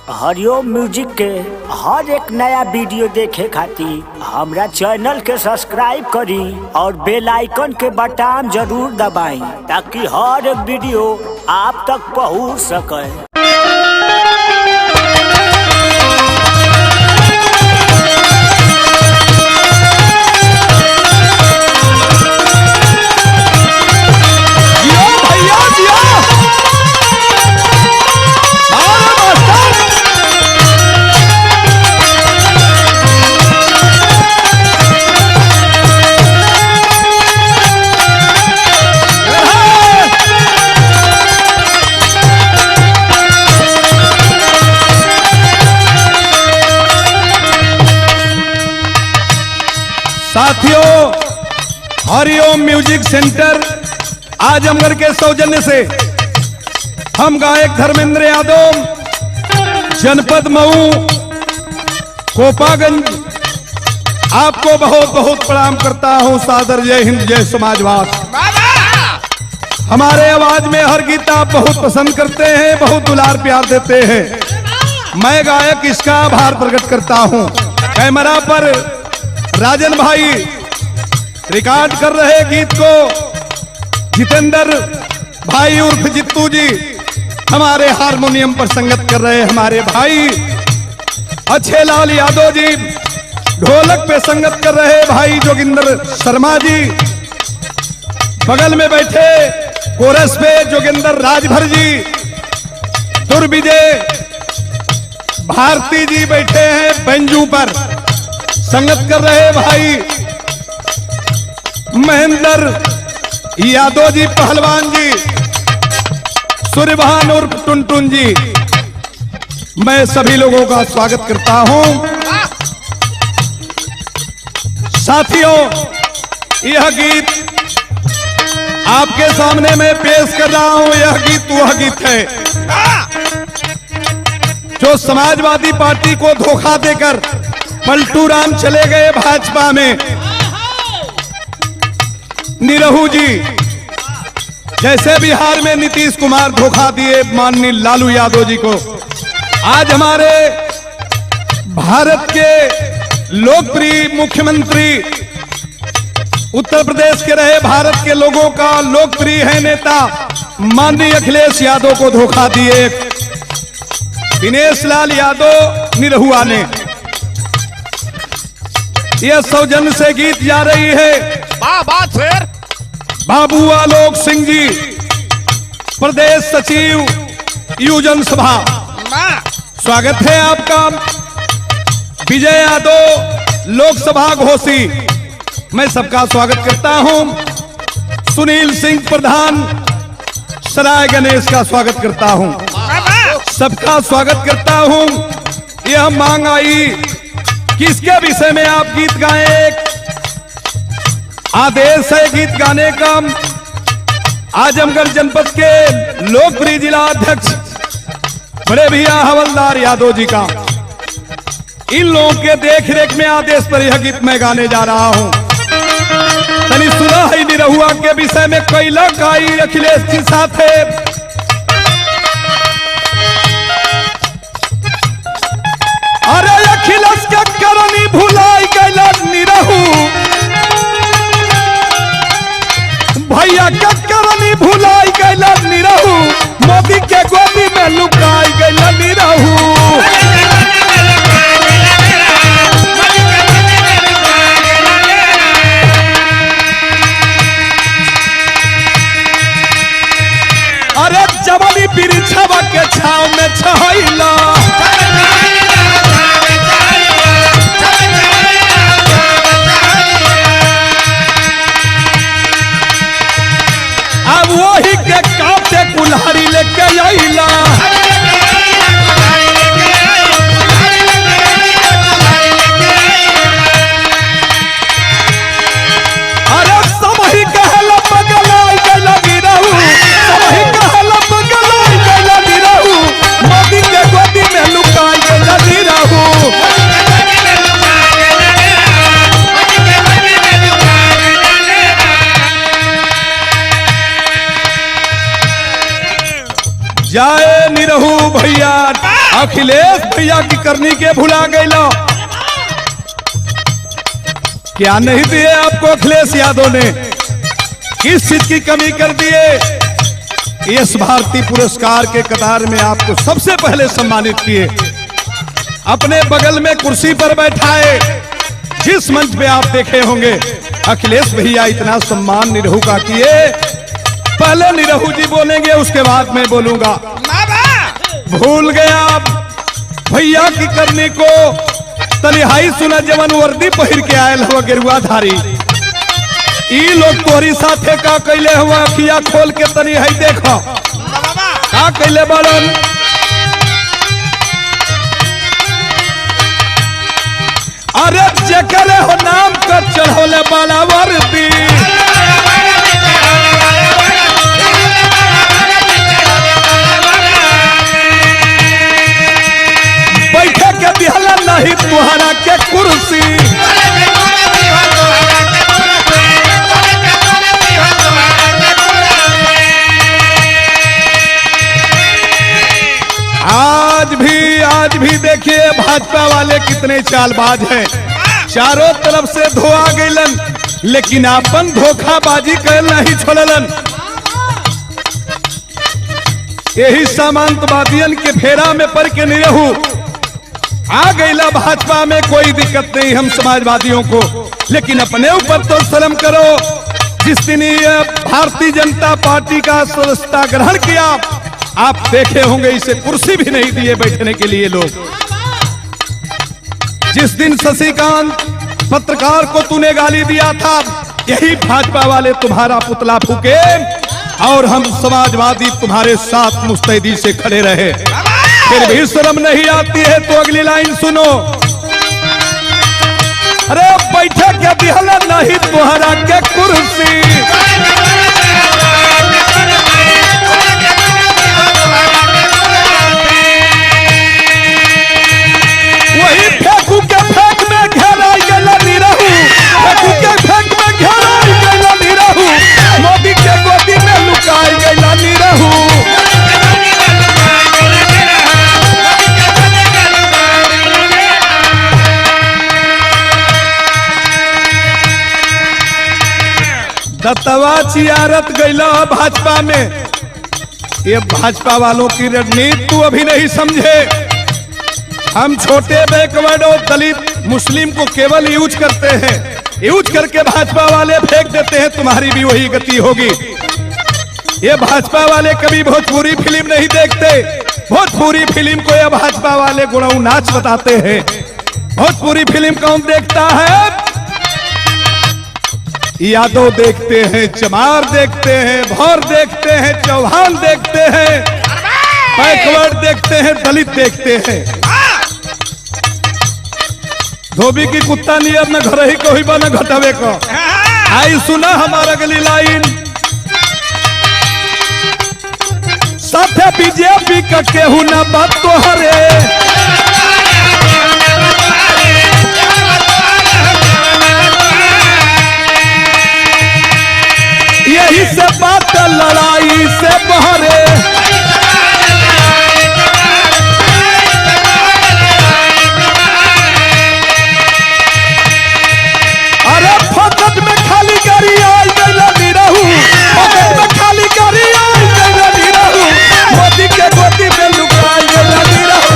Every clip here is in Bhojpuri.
हरिओम म्यूजिक के हर एक नया वीडियो देखे खातिर हमरा चैनल के सब्सक्राइब करी और बेल आइकन के बटन जरूर दबाई ताकि हर एक वीडियो आप तक पहुंच सके। साथियों, हरिओम म्यूजिक सेंटर आजमगढ़ के सौजन्य से हम गायक धर्मेंद्र यादव जनपद मऊ कोपागंज आपको बहुत बहुत प्रणाम करता हूं। सादर जय हिंद, जय समाजवाद। हमारे आवाज में हर गीत आप बहुत पसंद करते हैं, बहुत दुलार प्यार देते हैं। मैं गायक इसका आभार प्रकट करता हूं। कैमरा पर राजन भाई रिकॉर्ड कर रहे गीत को जितेंद्र भाई उर्फ जित्तू जी हमारे हारमोनियम पर संगत कर रहे हमारे भाई अच्छे लाल यादव जी ढोलक पे संगत कर रहे भाई जोगिंदर शर्मा जी बगल में बैठे कोरस पे जोगिंदर राजभर जी दुर्विजय भारती जी बैठे हैं बेंजू पर संगत कर रहे भाई महेंद्र यादव जी पहलवान जी सूर्यभान उर्फ टुनटुन जी। मैं सभी लोगों का स्वागत करता हूं। साथियों, यह गीत आपके सामने मैं पेश कर रहा हूं। यह गीत वह गीत है जो समाजवादी पार्टी को धोखा देकर पलटू राम चले गए भाजपा में। निरहू जी जैसे बिहार में नीतीश कुमार धोखा दिए माननीय लालू यादव जी को, आज हमारे भारत के लोकप्रिय मुख्यमंत्री उत्तर प्रदेश के रहे भारत के लोगों का लोकप्रिय है नेता माननीय अखिलेश यादव को धोखा दिए दिनेश लाल यादव निरहुआ ने। यह सौजन्य से गीत जा रही है बात फिर बाबू आलोक सिंह जी प्रदेश सचिव युवजन सभा। स्वागत है आपका। विजय यादव लोकसभा घोषी, मैं सबका स्वागत करता हूं। सुनील सिंह प्रधान सराय गणेश का स्वागत करता हूं। सबका स्वागत करता हूं। यह मांग आई किसके विषय में आप गीत गाएं, आदेश है गीत गाने का आजमगढ़ जनपद के लोकप्रिय जिला अध्यक्ष बड़े भैया हवलदार यादव जी का। इन लोगों के देख रेख में आदेश पर यह गीत मैं गाने जा रहा हूं। तनी सुना है निरहुआ के विषय में कई लोग आई अखिलेश के साथ है। अरे अखिलेश के करनी भुलाई गैला निरहू भैया के करनी भुलाई गैला निरहू मोदी के गोदी में लुकाई गैला निरहू। अरे जवानी बिरिछवा के छाव में छहैला अब वही के काटे कुल्हाड़ी लेके आइला। अरे सबही कहला बगलाई गैला गिरहू, सबही कहला बगलाई गैला गिरहू मोदी के गोदी में लुकाई गैला गिरहू। जाए निरहू भैया अखिलेश भैया की करनी के भुला गईला। क्या नहीं दिए आपको अखिलेश यादव ने? किस चीज की कमी कर दिए? यश भारती पुरस्कार के कतार में आपको सबसे पहले सम्मानित किए, अपने बगल में कुर्सी पर बैठाए। जिस मंच पे आप देखे होंगे अखिलेश भैया इतना सम्मान निरहू का किए। पहले निरहू जी बोलेंगे, उसके बाद मैं बोलूंगा। भूल गया आप भैया की करनी को। तलिहाई सुना जवन वर्दी पहिर के आयल हुआ गेरुआ धारी। ई लोग तोहरी साथे का कैले हुआ? अखिया खोल के तनी है देखो का कैले बालन। अरे जकरे हो नाम का चढ़ोले बाला वर्दी। बैठे के दिहला नहीं तुहरा के कुर्सी। आज भी देखिए भाजपा वाले कितने चालबाज हैं। चारों तरफ से धोआ गईलन, लेकिन अपन धोखाबाजी कर नहीं छोड़लन। यही सामंतवादियन के फेरा में पड़ के निरहू आ गईला भाजपा में। कोई दिक्कत नहीं हम समाजवादियों को, लेकिन अपने ऊपर तो शर्म करो। जिस दिन ये भारतीय जनता पार्टी का सदस्यता ग्रहण किया, आप देखे होंगे इसे कुर्सी भी नहीं दिए बैठने के लिए लोग। जिस दिन शशिकांत पत्रकार को तूने गाली दिया था, यही भाजपा वाले तुम्हारा पुतला फूके और हम समाजवादी तुम्हारे साथ मुस्तैदी से खड़े रहे। फिर भी शर्म नहीं आती है तो अगली लाइन सुनो। अरे बैठे क्या दिहला नहीं तुहरा के कुर्सी। वही फेंकू के फेंक में घेराई गला निरहू। फेंकू के फेंक में घेराई गला निरहू। मोदी के गोदी में लुकाई गला निरहू। दत्तवा चियारत गईला भाजपा में। ये भाजपा वालों की रणनीति तू अभी नहीं समझे। हम छोटे बैकवर्ड और दलित मुस्लिम को केवल यूज करते हैं, यूज करके भाजपा वाले फेंक देते हैं। तुम्हारी भी वही गति होगी। ये भाजपा वाले कभी भोजपुरी फिल्म नहीं देखते। भोजपुरी फिल्म को ये भाजपा वाले गुणाऊ नाच बताते हैं। भोजपुरी फिल्म कौन देखता है? यादव देखते हैं, चमार देखते हैं, भौर देखते हैं, चौहान देखते हैं, बैकवर्ड देखते हैं, दलित देखते हैं। धोबी की कुत्ता नियर न घर ही कोई बा न घटवे को। आई सुना हमारा अगली लाइन। साथे बीजेपी का केहू न बात तोहरे। यही से बात लड़ाई से बहरे। अरे फकत में खाली गाड़ी आई गईला निरहू। फकत में खाली गाड़ी आई गईला निरहू। मोदी के गोदी में लुकाई गईला निरहू।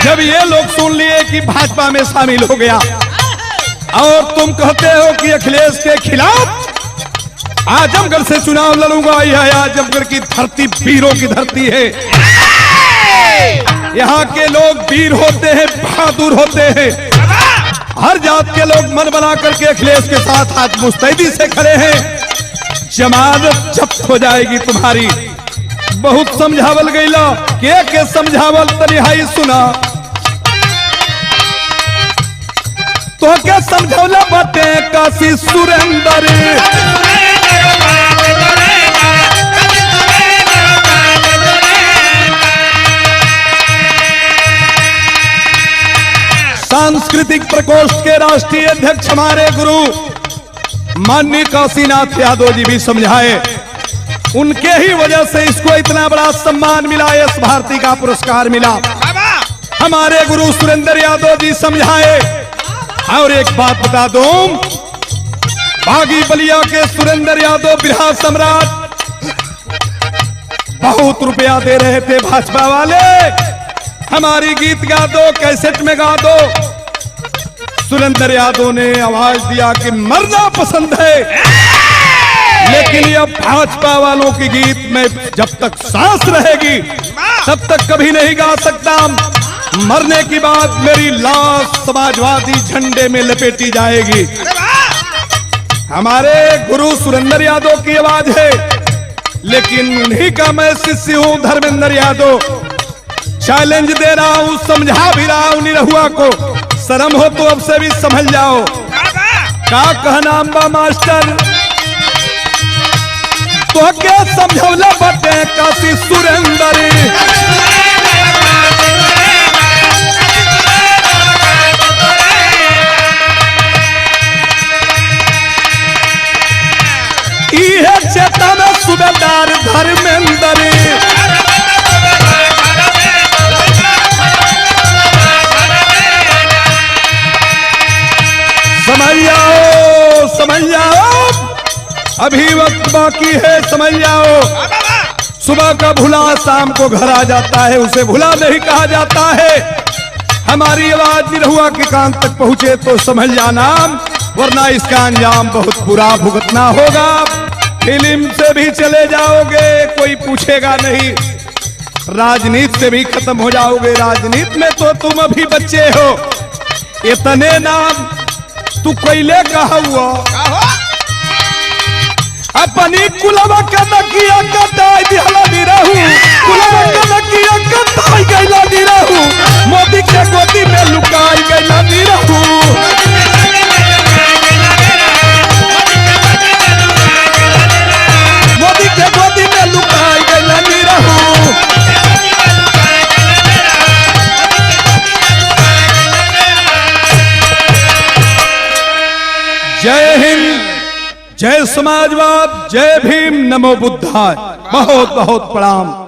जब ये लोग सुन लिए कि भाजपा में शामिल हो गया और तुम कहते हो कि अखिलेश के खिलाफ आजमगढ़ से चुनाव लड़ूंगा। यह आजमगढ़ की धरती वीरों की धरती है। यहाँ के लोग वीर होते हैं, बहादुर होते हैं। हर जात के लोग मन बना करके अखिलेश के साथ आज मुस्तैदी से खड़े हैं। जमानत जब्त हो जाएगी तुम्हारी। बहुत समझावल गईला के समझावल तनिहाई सुना। तो क्या समझौला बाटे काशी सुरेंद्र। सांस्कृतिक प्रकोष्ठ के राष्ट्रीय अध्यक्ष हमारे गुरु माननीय काशीनाथ यादव जी भी समझाए। उनके ही वजह से इसको इतना बड़ा सम्मान मिला, यश भारती का पुरस्कार मिला। हमारे गुरु सुरेंद्र यादव जी समझाए। और एक बात बता दूं, बागी बलिया के सुरेंद्र यादव बिरहा सम्राट बहुत रुपया दे रहे थे भाजपा वाले, हमारी गीत गा दो, कैसेट में गा दो। सुरेंद्र यादव ने आवाज दिया कि मरना पसंद है, लेकिन ये भाजपा वालों की गीत में जब तक सांस रहेगी तब तक कभी नहीं गा सकता। मरने की बाद मेरी लाश समाजवादी झंडे में लपेटी जाएगी। हमारे गुरु सुरेंद्र यादव की आवाज है, लेकिन उन्हीं का मैं शिष्य हूं धर्मेंद्र यादव। चैलेंज दे रहा हूं, समझा भी रहा हूं निरहुआ को। शर्म हो तो अब से भी समझ जाओ। का कहना अम्बा मास्टर तो क्या समझौला बटे काशी सुरेंद्र। इहे चेता में सूबेदार धर्मेंद्र। समझ जाओ, अभी वक्त बाकी है, समझ जाओ। सुबह का भुला शाम को घर आ जाता है, उसे भुला नहीं कहा जाता है। हमारी आवाज निरहुआ के कान तक पहुंचे तो समझ जाना, वरना इसका अंजाम बहुत बुरा भुगतना होगा। फिल्म से भी चले जाओगे, कोई पूछेगा नहीं। राजनीति से भी खत्म हो जाओगे। राजनीति में तो तुम अभी बच्चे हो। इतने नाम तू कोयले कहा हुआ अपनी कुलवा का नकिया कटाई दिहला निरहु। कुलवा का नकिया कटाई गइला निरहु। मोदी के गोदी में लुकाई गइला निरहु। मोदी के गोदी में लुकाई गइला निरहु। जय हिंद, जय समाजवाद, जय भीम, नमो बुद्धाय। बहुत बहुत प्रणाम।